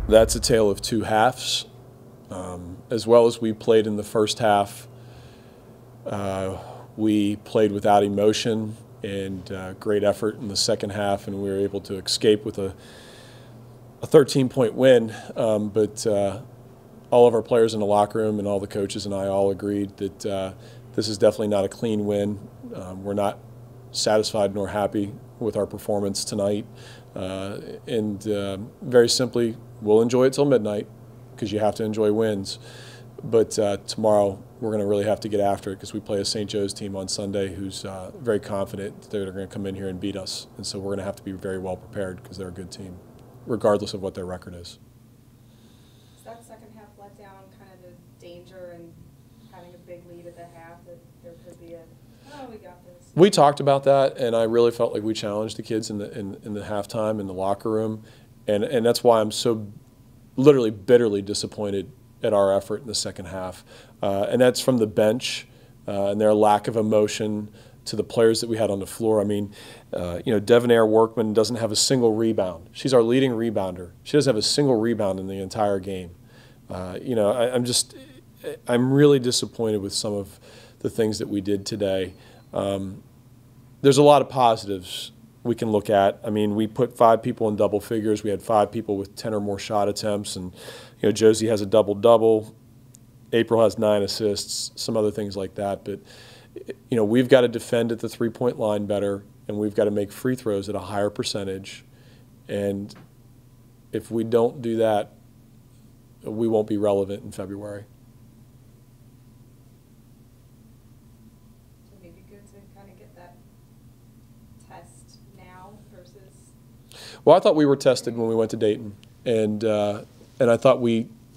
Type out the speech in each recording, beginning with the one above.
That's a tale of two halves. As well as we played in the first half, we played without emotion and great effort in the second half, and we were able to escape with a 13-point win. But all of our players in the locker room and all the coaches and I all agreed that this is definitely not a clean win. We're not satisfied nor happy with our performance tonight. And very simply, we'll enjoy it till midnight because you have to enjoy wins. But tomorrow we're going to really have to get after it because we play a St. Joe's team on Sunday who's very confident that they're going to come in here and beat us. And so we're going to have to be very well prepared because they're a good team, regardless of what their record is. Is that second half letdown kind of the danger in having a big lead at the half that there could be we got this? We talked about that, and I really felt like we challenged the kids in the halftime in the locker room, and that's why I'm so literally bitterly disappointed at our effort in the second half, and that's from the bench and their lack of emotion to the players that we had on the floor. I mean, Devonair Workman doesn't have a single rebound. She's our leading rebounder. She doesn't have a single rebound in the entire game. I'm really disappointed with some of the things that we did today. There's a lot of positives we can look at. I mean, we put 5 people in double figures. We had 5 people with 10 or more shot attempts, and Josie has a double-double. April has 9 assists, some other things like that. But we've got to defend at the three-point line better, and we've got to make free throws at a higher percentage. And if we don't do that, we won't be relevant in February. So maybe good to kind of get that test now versus. Well, I thought we were tested when we went to Dayton, and I thought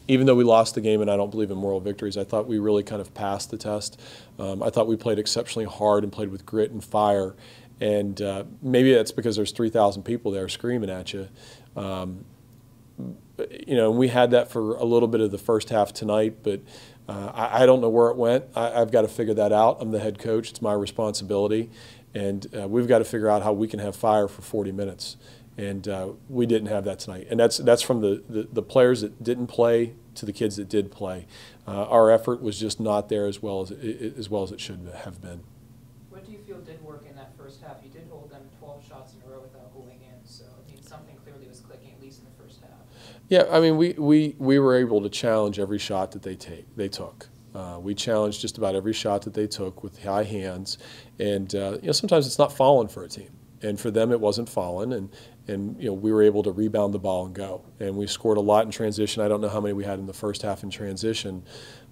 even though we lost the game, and I don't believe in moral victories, I thought we really kind of passed the test. I thought we played exceptionally hard and played with grit and fire, and maybe that's because there's 3,000 people there screaming at you. We had that for a little bit of the first half tonight, but I don't know where it went. I've got to figure that out. I'm the head coach. It's my responsibility, and we've got to figure out how we can have fire for 40 minutes. And we didn't have that tonight. And that's from the players that didn't play to the kids that did play. Our effort was just not there as well as it should have been. What do you feel did work in that first half? You did hold them 12 shots in a row without going in, so something clearly was clicking, at least in the first half. Yeah, I mean, we were able to challenge every shot that they took. We challenged just about every shot that they took with high hands, and sometimes it's not falling for a team. And for them, it wasn't falling, and we were able to rebound the ball and go. And we scored a lot in transition. I don't know how many we had in the first half in transition,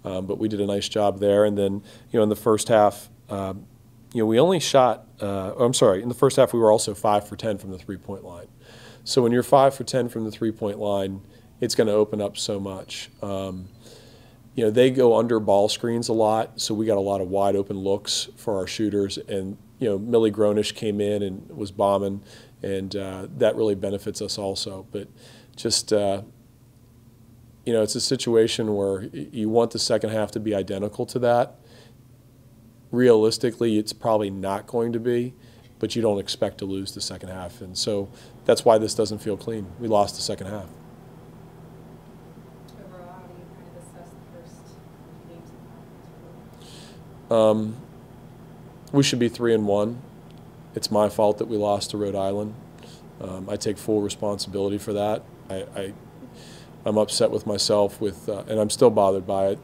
but we did a nice job there. And then, in the first half, we only shot. In the first half, we were also 5 for 10 from the three-point line. So when you're 5 for 10 from the three-point line, it's going to open up so much. They go under ball screens a lot, so we got a lot of wide open looks for our shooters. And Millie Gronish came in and was bombing, and that really benefits us also. But just, it's a situation where you want the second half to be identical to that. Realistically, it's probably not going to be, but you don't expect to lose the second half. And so that's why this doesn't feel clean. We lost the second half. Overall, how do you kind of assess the first games in conference? We should be 3-1. It's my fault that we lost to Rhode Island. I take full responsibility for that. I'm upset with myself and I'm still bothered by it,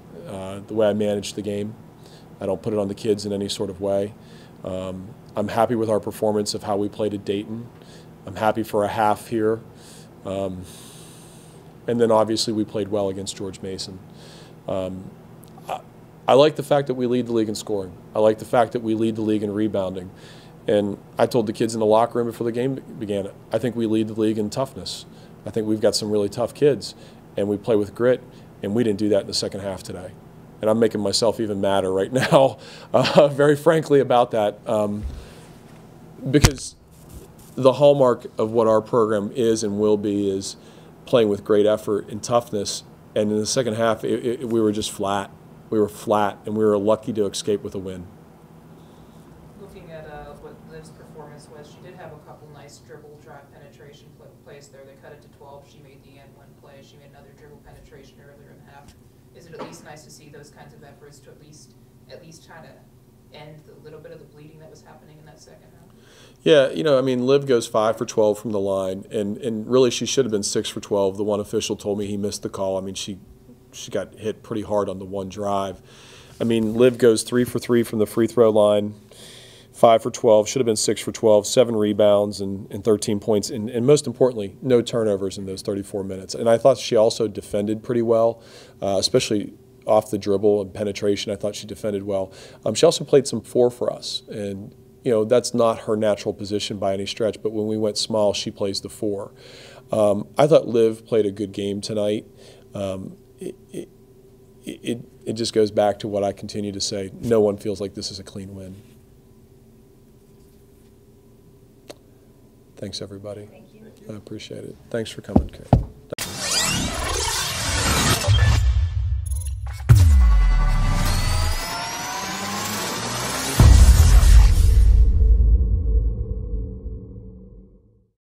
the way I managed the game. I don't put it on the kids in any sort of way. I'm happy with our performance of how we played at Dayton. I'm happy for a half here. And then obviously we played well against George Mason. I like the fact that we lead the league in scoring. I like the fact that we lead the league in rebounding. And I told the kids in the locker room before the game began, I think we lead the league in toughness. I think we've got some really tough kids, and we play with grit, and we didn't do that in the second half today. And I'm making myself even madder right now, very frankly, about that, because the hallmark of what our program is and will be is playing with great effort and toughness. And in the second half, we were just flat. We were flat, and we were lucky to escape with a win. Looking at what Liv's performance was, she did have a couple nice dribble drive penetration plays there. They cut it to 12. She made the end one play. She made half. Is it at least nice to see those kinds of efforts to at least try to end the little bit of the bleeding that was happening in that second half? Yeah, you know, I mean, Liv goes 5 for 12 from the line, and really she should have been 6 for 12. The one official told me he missed the call. I mean, she got hit pretty hard on the one drive. I mean, Liv goes 3 for 3 from the free throw line, 5 for 12, should have been 6 for 12, 7 rebounds and 13 points, and most importantly, no turnovers in those 34 minutes. And I thought she also defended pretty well, especially off the dribble and penetration. I thought she defended well. She also played some 4 for us, and you know, that's not her natural position by any stretch, but when we went small, she plays the 4. I thought Liv played a good game tonight. It just goes back to what I continue to say. No one feels like this is a clean win. Thanks, everybody. Thank you. I appreciate it. Thanks for coming, Karen.